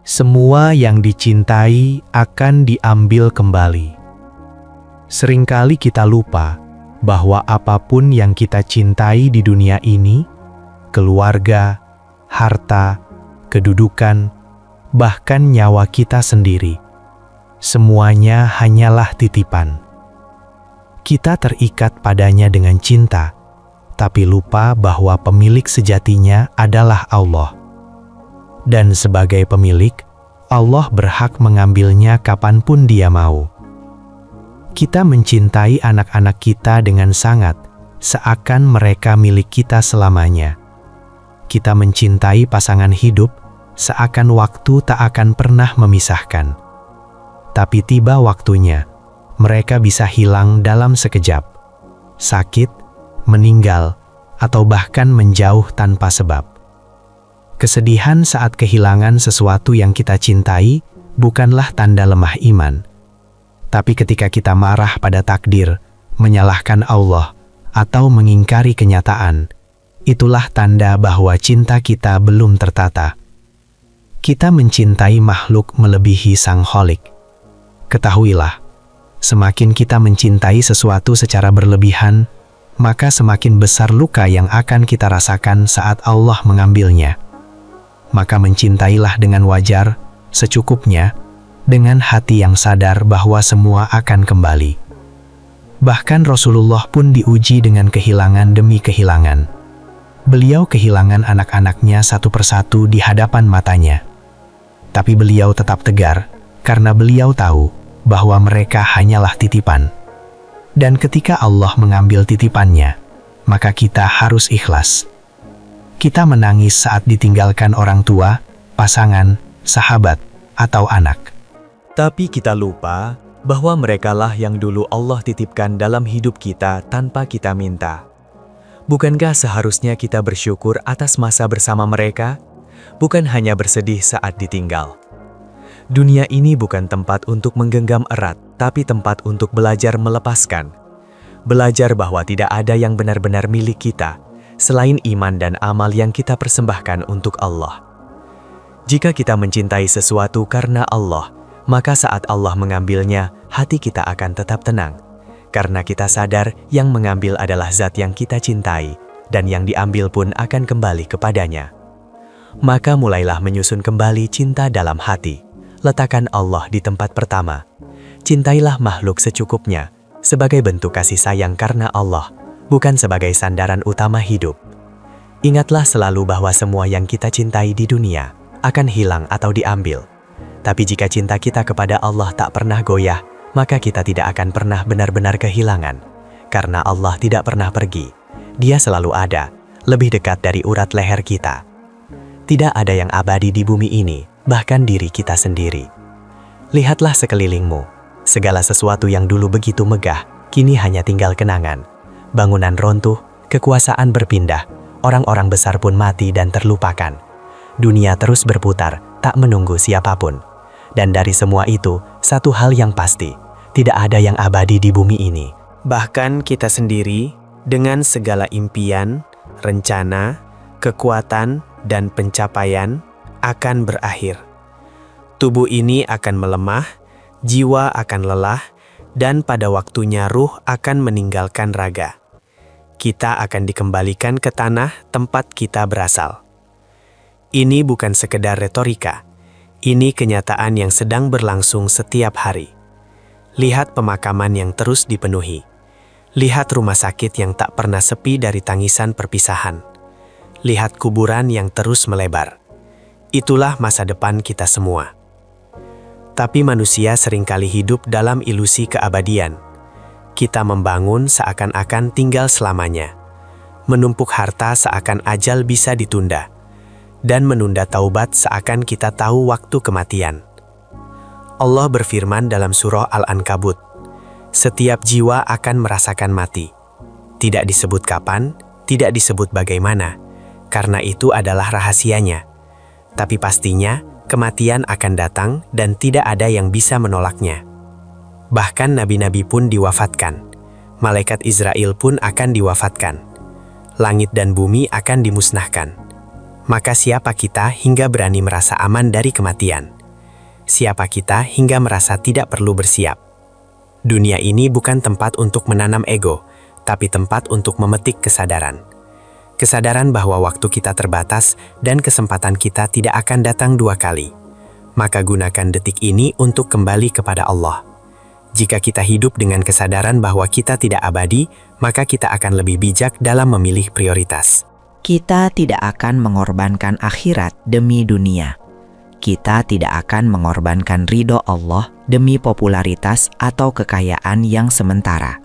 semua yang dicintai akan diambil kembali. Seringkali kita lupa bahwa apapun yang kita cintai di dunia ini, keluarga, harta, kedudukan, bahkan nyawa kita sendiri, semuanya hanyalah titipan. Kita terikat padanya dengan cinta, tapi lupa bahwa pemilik sejatinya adalah Allah. Dan sebagai pemilik, Allah berhak mengambilnya kapanpun Dia mau. Kita mencintai anak-anak kita dengan sangat, seakan mereka milik kita selamanya. Kita mencintai pasangan hidup, seakan waktu tak akan pernah memisahkan. Tapi tiba waktunya, mereka bisa hilang dalam sekejap, sakit, meninggal, atau bahkan menjauh tanpa sebab. Kesedihan saat kehilangan sesuatu yang kita cintai bukanlah tanda lemah iman. Tapi ketika kita marah pada takdir, menyalahkan Allah, atau mengingkari kenyataan, itulah tanda bahwa cinta kita belum tertata. Kita mencintai makhluk melebihi Sang Kholik. Ketahuilah, semakin kita mencintai sesuatu secara berlebihan, maka semakin besar luka yang akan kita rasakan saat Allah mengambilnya. Maka mencintailah dengan wajar, secukupnya, dengan hati yang sadar bahwa semua akan kembali. Bahkan Rasulullah pun diuji dengan kehilangan demi kehilangan. Beliau kehilangan anak-anaknya satu persatu di hadapan matanya. Tapi beliau tetap tegar, karena beliau tahu bahwa mereka hanyalah titipan. Dan ketika Allah mengambil titipannya, maka kita harus ikhlas. Kita menangis saat ditinggalkan orang tua, pasangan, sahabat, atau anak. Tapi kita lupa bahwa merekalah yang dulu Allah titipkan dalam hidup kita tanpa kita minta. Bukankah seharusnya kita bersyukur atas masa bersama mereka? Bukan hanya bersedih saat ditinggal. Dunia ini bukan tempat untuk menggenggam erat, tapi tempat untuk belajar melepaskan. Belajar bahwa tidak ada yang benar-benar milik kita, selain iman dan amal yang kita persembahkan untuk Allah. Jika kita mencintai sesuatu karena Allah, maka saat Allah mengambilnya, hati kita akan tetap tenang. Karena kita sadar yang mengambil adalah zat yang kita cintai, dan yang diambil pun akan kembali kepadanya. Maka mulailah menyusun kembali cinta dalam hati. Letakkan Allah di tempat pertama. Cintailah makhluk secukupnya, sebagai bentuk kasih sayang karena Allah, bukan sebagai sandaran utama hidup. Ingatlah selalu bahwa semua yang kita cintai di dunia akan hilang atau diambil. Tapi jika cinta kita kepada Allah tak pernah goyah, maka kita tidak akan pernah benar-benar kehilangan. Karena Allah tidak pernah pergi. Dia selalu ada, lebih dekat dari urat leher kita. Tidak ada yang abadi di bumi ini, bahkan diri kita sendiri. Lihatlah sekelilingmu. Segala sesuatu yang dulu begitu megah, kini hanya tinggal kenangan. Bangunan runtuh, kekuasaan berpindah, orang-orang besar pun mati dan terlupakan. Dunia terus berputar, tak menunggu siapapun. Dan dari semua itu, satu hal yang pasti, tidak ada yang abadi di bumi ini. Bahkan kita sendiri, dengan segala impian, rencana, kekuatan, dan pencapaian, akan berakhir. Tubuh ini akan melemah, jiwa akan lelah, dan pada waktunya ruh akan meninggalkan raga. Kita akan dikembalikan ke tanah tempat kita berasal. Ini bukan sekedar retorika. Ini kenyataan yang sedang berlangsung setiap hari. Lihat pemakaman yang terus dipenuhi. Lihat rumah sakit yang tak pernah sepi dari tangisan perpisahan. Lihat kuburan yang terus melebar. Itulah masa depan kita semua. Tapi manusia seringkali hidup dalam ilusi keabadian. Kita membangun seakan-akan tinggal selamanya. Menumpuk harta seakan ajal bisa ditunda. Dan menunda taubat seakan kita tahu waktu kematian. Allah berfirman dalam surah Al-Ankabut, setiap jiwa akan merasakan mati. Tidak disebut kapan, tidak disebut bagaimana, karena itu adalah rahasianya. Tapi pastinya, kematian akan datang dan tidak ada yang bisa menolaknya. Bahkan nabi-nabi pun diwafatkan. Malaikat Israel pun akan diwafatkan. Langit dan bumi akan dimusnahkan. Maka siapa kita hingga berani merasa aman dari kematian? siapa kita hingga merasa tidak perlu bersiap. Dunia ini bukan tempat untuk menanam ego, tapi tempat untuk memetik kesadaran. Kesadaran bahwa waktu kita terbatas dan kesempatan kita tidak akan datang dua kali. Maka gunakan detik ini untuk kembali kepada Allah. Jika kita hidup dengan kesadaran bahwa kita tidak abadi, maka kita akan lebih bijak dalam memilih prioritas. Kita tidak akan mengorbankan akhirat demi dunia. Kita tidak akan mengorbankan ridho Allah demi popularitas atau kekayaan yang sementara.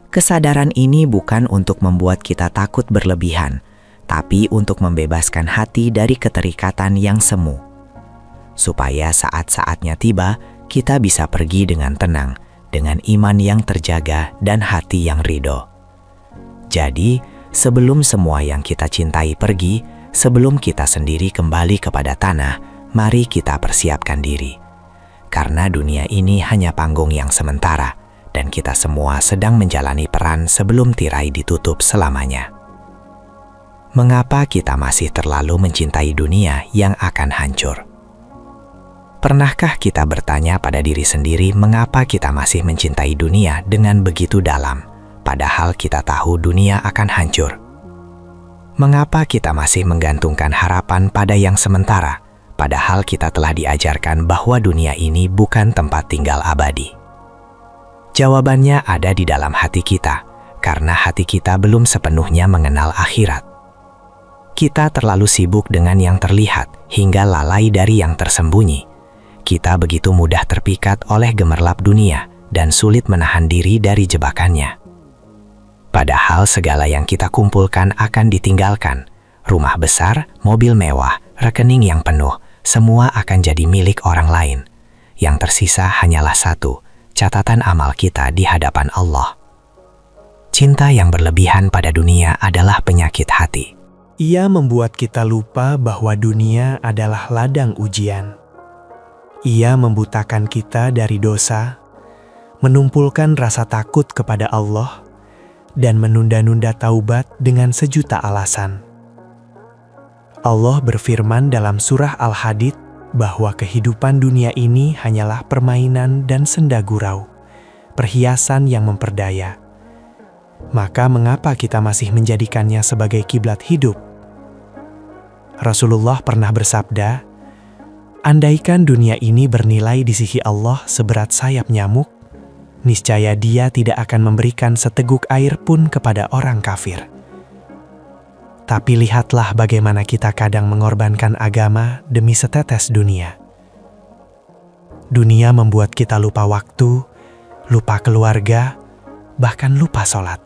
Kesadaran ini bukan untuk membuat kita takut berlebihan, tapi untuk membebaskan hati dari keterikatan yang semu. Supaya saat-saatnya tiba, kita bisa pergi dengan tenang, dengan iman yang terjaga dan hati yang ridho. Jadi, sebelum semua yang kita cintai pergi, sebelum kita sendiri kembali kepada tanah, mari kita persiapkan diri. Karena dunia ini hanya panggung yang sementara, dan kita semua sedang menjalani peran sebelum tirai ditutup selamanya. Mengapa kita masih terlalu mencintai dunia yang akan hancur? Pernahkah kita bertanya pada diri sendiri mengapa kita masih mencintai dunia dengan begitu dalam, padahal kita tahu dunia akan hancur? Mengapa kita masih menggantungkan harapan pada yang sementara, padahal kita telah diajarkan bahwa dunia ini bukan tempat tinggal abadi? Jawabannya ada di dalam hati kita, karena hati kita belum sepenuhnya mengenal akhirat. Kita terlalu sibuk dengan yang terlihat, hingga lalai dari yang tersembunyi. Kita begitu mudah terpikat oleh gemerlap dunia, dan sulit menahan diri dari jebakannya. Padahal segala yang kita kumpulkan akan ditinggalkan. Rumah besar, mobil mewah, rekening yang penuh, semua akan jadi milik orang lain. Yang tersisa hanyalah satu, catatan amal kita di hadapan Allah. Cinta yang berlebihan pada dunia adalah penyakit hati. Ia membuat kita lupa bahwa dunia adalah ladang ujian. Ia membutakan kita dari dosa, menumpulkan rasa takut kepada Allah, dan menunda-nunda taubat dengan sejuta alasan. Allah berfirman dalam surah Al-Hadid bahwa kehidupan dunia ini hanyalah permainan dan senda gurau, perhiasan yang memperdaya. Maka mengapa kita masih menjadikannya sebagai kiblat hidup? Rasulullah pernah bersabda, andaikan dunia ini bernilai di sisi Allah seberat sayap nyamuk, niscaya Dia tidak akan memberikan seteguk air pun kepada orang kafir. Tapi lihatlah bagaimana kita kadang mengorbankan agama demi setetes dunia. Dunia membuat kita lupa waktu, lupa keluarga, bahkan lupa sholat.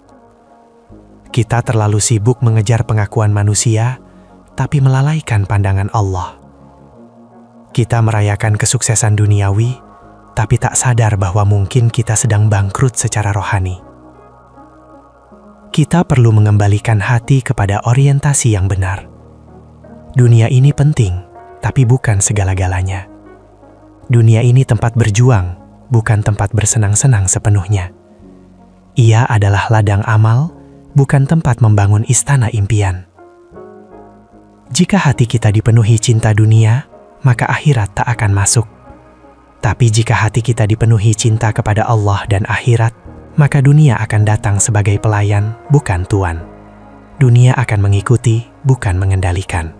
Kita terlalu sibuk mengejar pengakuan manusia, tapi melalaikan pandangan Allah. Kita merayakan kesuksesan duniawi, tapi tak sadar bahwa mungkin kita sedang bangkrut secara rohani. Kita perlu mengembalikan hati kepada orientasi yang benar. Dunia ini penting, tapi bukan segala-galanya. Dunia ini tempat berjuang, bukan tempat bersenang-senang sepenuhnya. Ia adalah ladang amal, bukan tempat membangun istana impian. Jika hati kita dipenuhi cinta dunia, maka akhirat tak akan masuk. Tapi jika hati kita dipenuhi cinta kepada Allah dan akhirat, maka dunia akan datang sebagai pelayan, bukan tuan. Dunia akan mengikuti, bukan mengendalikan.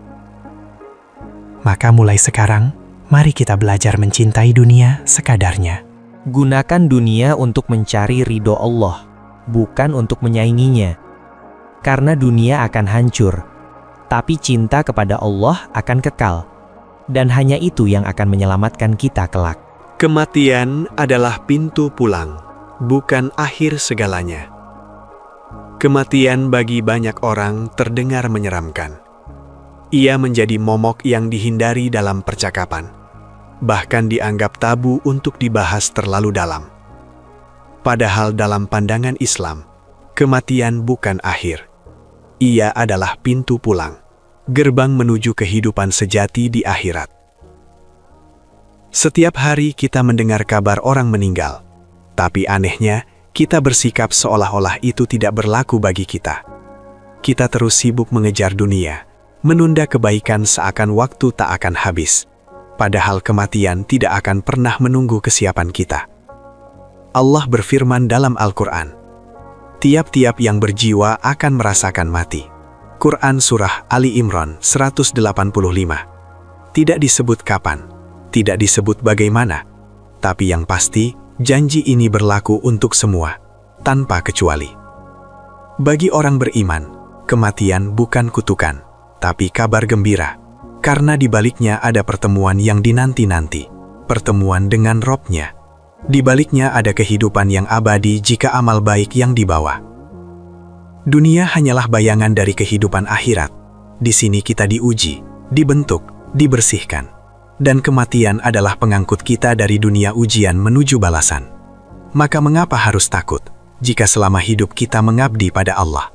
Maka mulai sekarang, mari kita belajar mencintai dunia sekadarnya. Gunakan dunia untuk mencari ridho Allah, bukan untuk menyainginya. Karena dunia akan hancur, tapi cinta kepada Allah akan kekal. Dan hanya itu yang akan menyelamatkan kita kelak. Kematian adalah pintu pulang, bukan akhir segalanya. Kematian bagi banyak orang terdengar menyeramkan. Ia menjadi momok yang dihindari dalam percakapan, bahkan dianggap tabu untuk dibahas terlalu dalam. Padahal dalam pandangan Islam, kematian bukan akhir. Ia adalah pintu pulang, gerbang menuju kehidupan sejati di akhirat. Setiap hari kita mendengar kabar orang meninggal, tapi anehnya kita bersikap seolah-olah itu tidak berlaku bagi kita. Kita terus sibuk mengejar dunia, menunda kebaikan seakan waktu tak akan habis. padahal kematian tidak akan pernah menunggu kesiapan kita. Allah berfirman dalam Al-Quran, tiap-tiap yang berjiwa akan merasakan mati. Quran Surah Ali Imran 185. Tidak disebut kapan, tidak disebut bagaimana, tapi yang pasti, janji ini berlaku untuk semua, tanpa kecuali. Bagi orang beriman, kematian bukan kutukan, tapi kabar gembira, karena di baliknya ada pertemuan yang dinanti-nanti, pertemuan dengan Robnya. Di baliknya ada kehidupan yang abadi jika amal baik yang dibawa. Dunia hanyalah bayangan dari kehidupan akhirat. Di sini kita diuji, dibentuk, dibersihkan. Dan kematian adalah pengangkut kita dari dunia ujian menuju balasan. Maka mengapa harus takut jika selama hidup kita mengabdi pada Allah?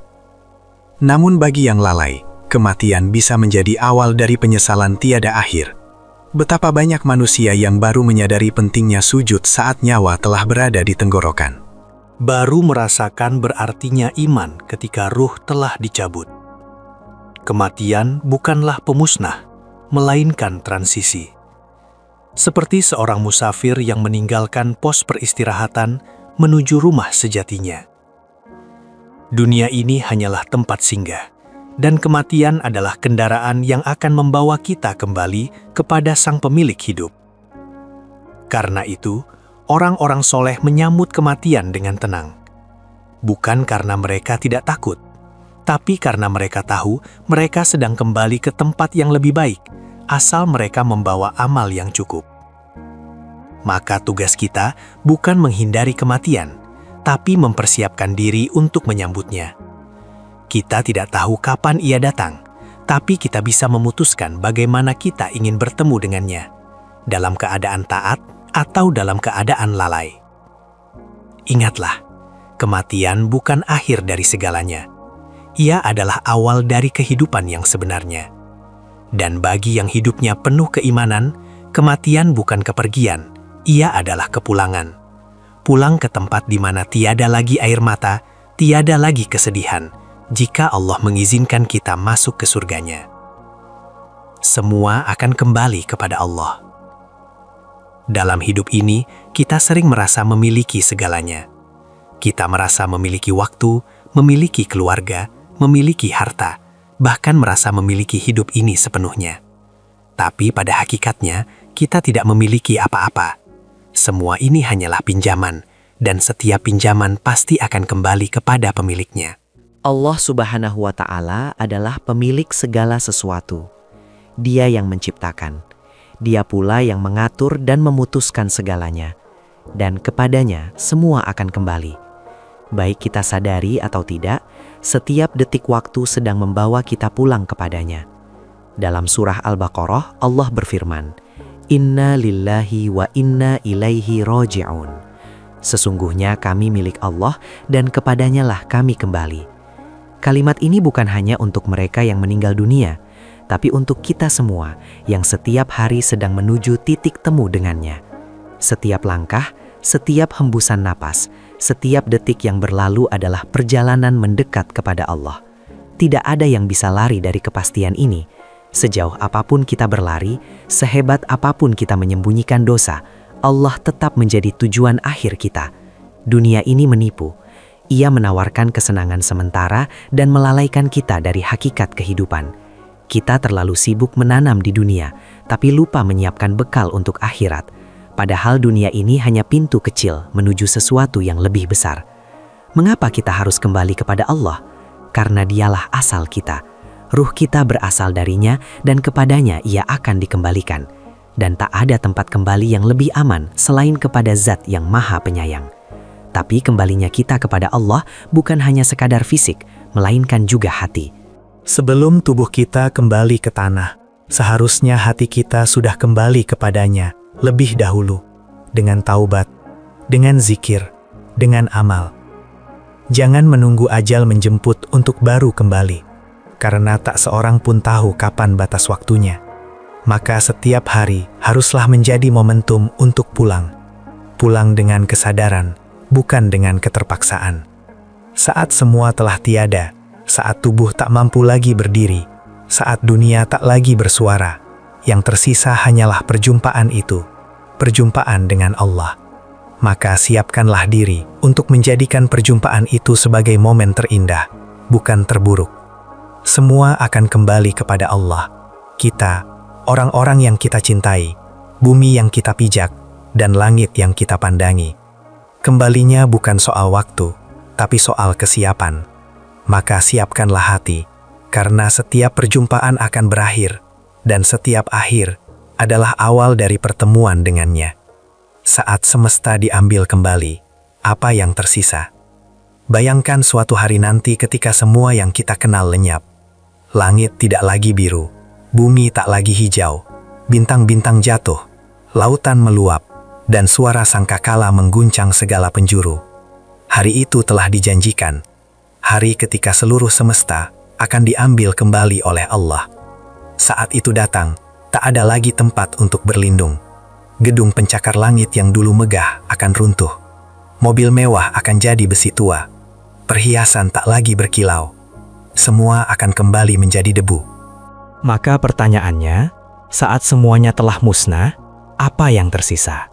Namun bagi yang lalai, kematian bisa menjadi awal dari penyesalan tiada akhir. Betapa banyak manusia yang baru menyadari pentingnya sujud saat nyawa telah berada di tenggorokan. Baru merasakan berartinya iman ketika ruh telah dicabut. Kematian bukanlah pemusnah, melainkan transisi. Seperti seorang musafir yang meninggalkan pos peristirahatan menuju rumah sejatinya. Dunia ini hanyalah tempat singgah, dan kematian adalah kendaraan yang akan membawa kita kembali kepada Sang Pemilik hidup. Karena itu, orang-orang soleh menyambut kematian dengan tenang. Bukan karena mereka tidak takut, tapi karena mereka tahu mereka sedang kembali ke tempat yang lebih baik, asal mereka membawa amal yang cukup. Maka tugas kita bukan menghindari kematian, tapi mempersiapkan diri untuk menyambutnya. Kita tidak tahu kapan ia datang, tapi kita bisa memutuskan bagaimana kita ingin bertemu dengannya, dalam keadaan taat atau dalam keadaan lalai. Ingatlah, kematian bukan akhir dari segalanya. Ia adalah awal dari kehidupan yang sebenarnya. Dan bagi yang hidupnya penuh keimanan, kematian bukan kepergian, ia adalah kepulangan. Pulang ke tempat di mana tiada lagi air mata, tiada lagi kesedihan, jika Allah mengizinkan kita masuk ke surganya. Semua akan kembali kepada Allah. Dalam hidup ini, kita sering merasa memiliki segalanya. Kita merasa memiliki waktu, memiliki keluarga, memiliki harta, bahkan merasa memiliki hidup ini sepenuhnya. Tapi pada hakikatnya, kita tidak memiliki apa-apa. Semua ini hanyalah pinjaman, dan setiap pinjaman pasti akan kembali kepada pemiliknya. Allah Subhanahu wa Ta'ala adalah pemilik segala sesuatu. Dia yang menciptakan. Dia pula yang mengatur dan memutuskan segalanya. Dan kepadanya semua akan kembali. Baik kita sadari atau tidak, setiap detik waktu sedang membawa kita pulang kepadanya. Dalam surah Al-Baqarah, Allah berfirman, Inna lillahi wa inna ilaihi roji'un. Sesungguhnya kami milik Allah dan kepadanya lah kami kembali. Kalimat ini bukan hanya untuk mereka yang meninggal dunia, tapi untuk kita semua yang setiap hari sedang menuju titik temu dengannya. Setiap langkah, setiap hembusan napas, setiap detik yang berlalu adalah perjalanan mendekat kepada Allah. Tidak ada yang bisa lari dari kepastian ini. Sejauh apapun kita berlari, sehebat apapun kita menyembunyikan dosa, Allah tetap menjadi tujuan akhir kita. Dunia ini menipu. Ia menawarkan kesenangan sementara dan melalaikan kita dari hakikat kehidupan. Kita terlalu sibuk menanam di dunia, tapi lupa menyiapkan bekal untuk akhirat. Padahal dunia ini hanya pintu kecil menuju sesuatu yang lebih besar. Mengapa kita harus kembali kepada Allah? Karena Dialah asal kita. Ruh kita berasal darinya dan kepadanya ia akan dikembalikan. Dan tak ada tempat kembali yang lebih aman selain kepada Zat yang Maha Penyayang. Tapi kembalinya kita kepada Allah bukan hanya sekadar fisik, melainkan juga hati. Sebelum tubuh kita kembali ke tanah, seharusnya hati kita sudah kembali kepadanya lebih dahulu, dengan taubat, dengan zikir, dengan amal. Jangan menunggu ajal menjemput untuk baru kembali, karena tak seorang pun tahu kapan batas waktunya. Maka setiap hari haruslah menjadi momentum untuk pulang. Pulang dengan kesadaran, bukan dengan keterpaksaan. Saat semua telah tiada, saat tubuh tak mampu lagi berdiri, saat dunia tak lagi bersuara, Yang tersisa hanyalah perjumpaan itu, perjumpaan dengan Allah. Maka siapkanlah diri untuk menjadikan perjumpaan itu sebagai momen terindah, bukan terburuk. Semua akan kembali kepada Allah. Kita, orang-orang yang kita cintai, bumi yang kita pijak, dan langit yang kita pandangi. Kembalinya bukan soal waktu, tapi soal kesiapan. Maka siapkanlah hati, karena setiap perjumpaan akan berakhir, dan setiap akhir adalah awal dari pertemuan dengannya. Saat semesta diambil kembali, apa yang tersisa? Bayangkan suatu hari nanti ketika semua yang kita kenal lenyap. Langit tidak lagi biru, bumi tak lagi hijau, bintang-bintang jatuh, lautan meluap, dan suara sangkakala mengguncang segala penjuru. Hari itu telah dijanjikan, hari ketika seluruh semesta akan diambil kembali oleh Allah. Saat itu datang, tak ada lagi tempat untuk berlindung. Gedung pencakar langit yang dulu megah akan runtuh. Mobil mewah akan jadi besi tua. Perhiasan tak lagi berkilau. Semua akan kembali menjadi debu. Maka pertanyaannya, saat semuanya telah musnah, apa yang tersisa?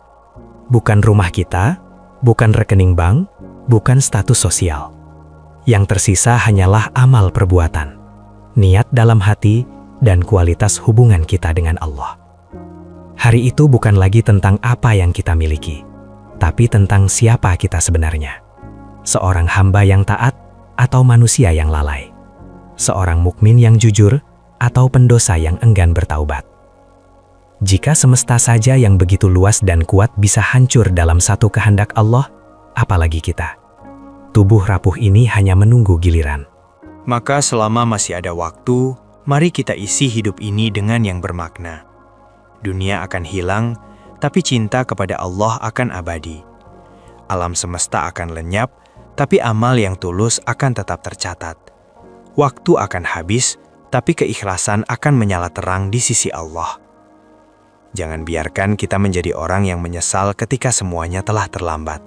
Bukan rumah kita, bukan rekening bank, bukan status sosial. Yang tersisa hanyalah amal perbuatan, niat dalam hati, dan kualitas hubungan kita dengan Allah. Hari itu bukan lagi tentang apa yang kita miliki, tapi tentang siapa kita sebenarnya. Seorang hamba yang taat atau manusia yang lalai. Seorang mukmin yang jujur atau pendosa yang enggan bertaubat. Jika semesta saja yang begitu luas dan kuat bisa hancur dalam satu kehendak Allah, apalagi kita. Tubuh rapuh ini hanya menunggu giliran. Maka selama masih ada waktu, mari kita isi hidup ini dengan yang bermakna. Dunia akan hilang, tapi cinta kepada Allah akan abadi. Alam semesta akan lenyap, tapi amal yang tulus akan tetap tercatat. Waktu akan habis, tapi keikhlasan akan menyala terang di sisi Allah. Jangan biarkan kita menjadi orang yang menyesal ketika semuanya telah terlambat.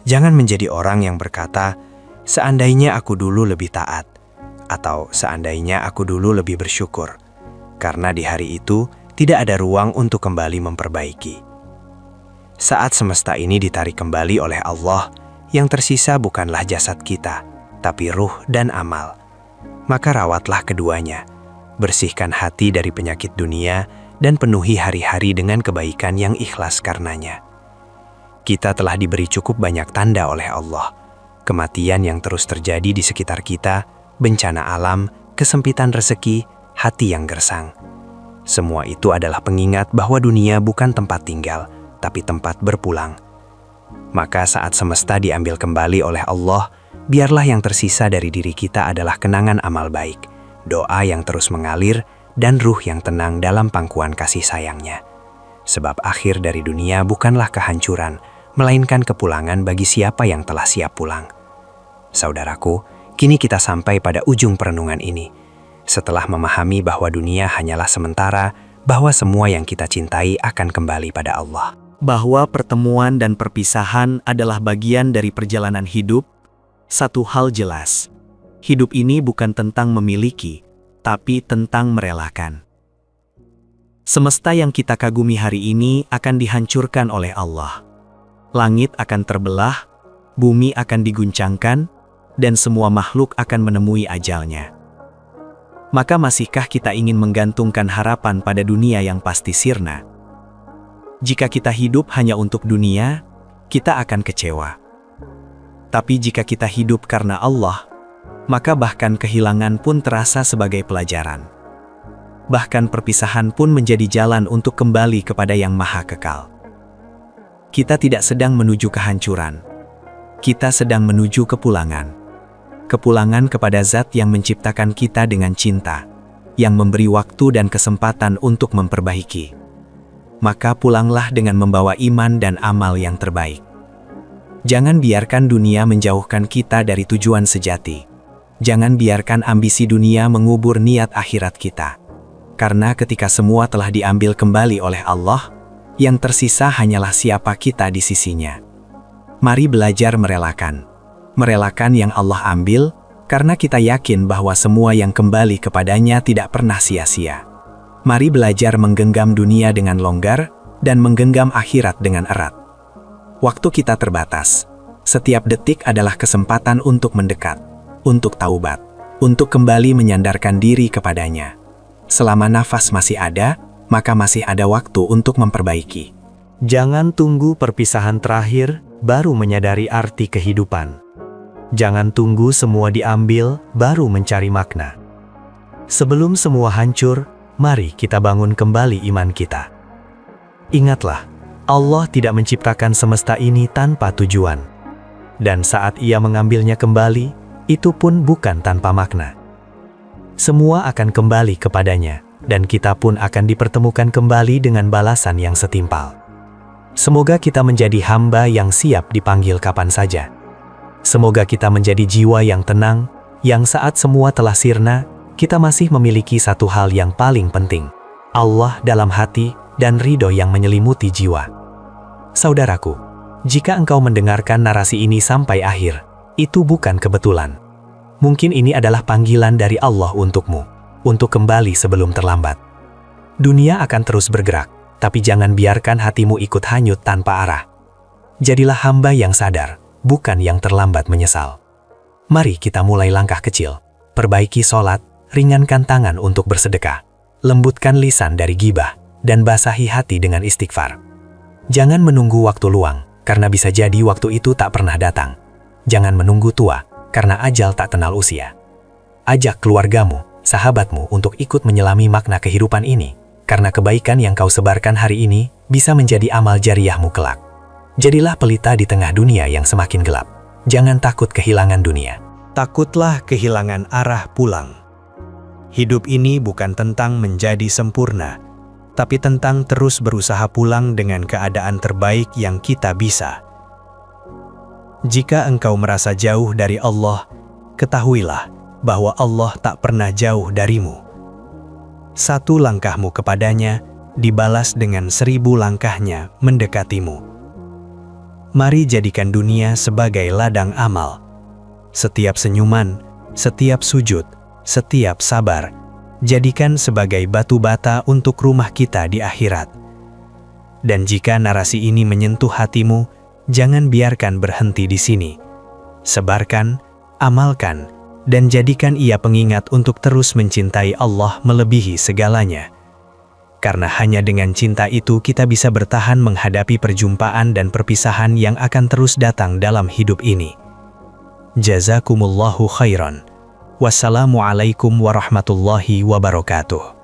Jangan menjadi orang yang berkata, seandainya aku dulu lebih taat, atau seandainya aku dulu lebih bersyukur, karena di hari itu tidak ada ruang untuk kembali memperbaiki. Saat semesta ini ditarik kembali oleh Allah, yang tersisa bukanlah jasad kita, tapi ruh dan amal. Maka rawatlah keduanya, bersihkan hati dari penyakit dunia, dan penuhi hari-hari dengan kebaikan yang ikhlas karenanya. Kita telah diberi cukup banyak tanda oleh Allah, kematian yang terus terjadi di sekitar kita, bencana alam, kesempitan rezeki, hati yang gersang. Semua itu adalah pengingat bahwa dunia bukan tempat tinggal, tapi tempat berpulang. Maka saat semesta diambil kembali oleh Allah, biarlah yang tersisa dari diri kita adalah kenangan amal baik, doa yang terus mengalir, dan ruh yang tenang dalam pangkuan kasih sayangnya. Sebab akhir dari dunia bukanlah kehancuran, melainkan kepulangan bagi siapa yang telah siap pulang. Saudaraku, kini kita sampai pada ujung perenungan ini. Setelah memahami bahwa dunia hanyalah sementara, bahwa semua yang kita cintai akan kembali pada Allah. Bahwa pertemuan dan perpisahan adalah bagian dari perjalanan hidup, satu hal jelas. Hidup ini bukan tentang memiliki, tapi tentang merelakan. Semesta yang kita kagumi hari ini akan dihancurkan oleh Allah. Langit akan terbelah, bumi akan diguncangkan, dan semua makhluk akan menemui ajalnya. Maka masihkah kita ingin menggantungkan harapan pada dunia yang pasti sirna? Jika kita hidup hanya untuk dunia, kita akan kecewa. Tapi jika kita hidup karena Allah, maka bahkan kehilangan pun terasa sebagai pelajaran. Bahkan perpisahan pun menjadi jalan untuk kembali kepada yang maha kekal. Kita tidak sedang menuju kehancuran. Kita sedang menuju kepulangan. Kepulangan kepada Zat yang menciptakan kita dengan cinta, yang memberi waktu dan kesempatan untuk memperbaiki. Maka pulanglah dengan membawa iman dan amal yang terbaik. Jangan biarkan dunia menjauhkan kita dari tujuan sejati. Jangan biarkan ambisi dunia mengubur niat akhirat kita. Karena ketika semua telah diambil kembali oleh Allah, yang tersisa hanyalah siapa kita di sisinya. Mari belajar merelakan. Merelakan yang Allah ambil, karena kita yakin bahwa semua yang kembali kepadanya tidak pernah sia-sia. Mari belajar menggenggam dunia dengan longgar dan menggenggam akhirat dengan erat. Waktu kita terbatas. Setiap detik adalah kesempatan untuk mendekat, untuk taubat, untuk kembali menyandarkan diri kepadanya. Selama nafas masih ada, maka masih ada waktu untuk memperbaiki. Jangan tunggu perpisahan terakhir baru menyadari arti kehidupan. Jangan tunggu semua diambil baru mencari makna. Sebelum semua hancur, mari kita bangun kembali iman kita. Ingatlah, Allah tidak menciptakan semesta ini tanpa tujuan. Dan saat Ia mengambilnya kembali, itu pun bukan tanpa makna. Semua akan kembali kepadanya, dan kita pun akan dipertemukan kembali dengan balasan yang setimpal. Semoga kita menjadi hamba yang siap dipanggil kapan saja. Semoga kita menjadi jiwa yang tenang, yang saat semua telah sirna, kita masih memiliki satu hal yang paling penting, Allah dalam hati dan ridho yang menyelimuti jiwa. Saudaraku, jika engkau mendengarkan narasi ini sampai akhir, itu bukan kebetulan. Mungkin ini adalah panggilan dari Allah untukmu, untuk kembali sebelum terlambat. Dunia akan terus bergerak, tapi jangan biarkan hatimu ikut hanyut tanpa arah. Jadilah hamba yang sadar, bukan yang terlambat menyesal. Mari kita mulai langkah kecil, perbaiki sholat, ringankan tangan untuk bersedekah, lembutkan lisan dari gibah, dan basahi hati dengan istighfar. Jangan menunggu waktu luang, karena bisa jadi waktu itu tak pernah datang. Jangan menunggu tua, karena ajal tak kenal usia. Ajak keluargamu, sahabatmu untuk ikut menyelami makna kehidupan ini, karena kebaikan yang kau sebarkan hari ini bisa menjadi amal jariyahmu kelak. Jadilah pelita di tengah dunia yang semakin gelap. Jangan takut kehilangan dunia. Takutlah kehilangan arah pulang. Hidup ini bukan tentang menjadi sempurna, tapi tentang terus berusaha pulang dengan keadaan terbaik yang kita bisa. Jika engkau merasa jauh dari Allah, ketahuilah bahwa Allah tak pernah jauh darimu. Satu langkahmu kepadanya dibalas dengan 1000 langkahnya mendekatimu. Mari jadikan dunia sebagai ladang amal. Setiap senyuman, setiap sujud, setiap sabar, jadikan sebagai batu bata untuk rumah kita di akhirat. Dan jika narasi ini menyentuh hatimu, jangan biarkan berhenti di sini. Sebarkan, amalkan, dan jadikan ia pengingat untuk terus mencintai Allah melebihi segalanya. Karena hanya dengan cinta itu kita bisa bertahan menghadapi perjumpaan dan perpisahan yang akan terus datang dalam hidup ini. Jazakumullahu khairan. Wassalamualaikum warahmatullahi wabarakatuh.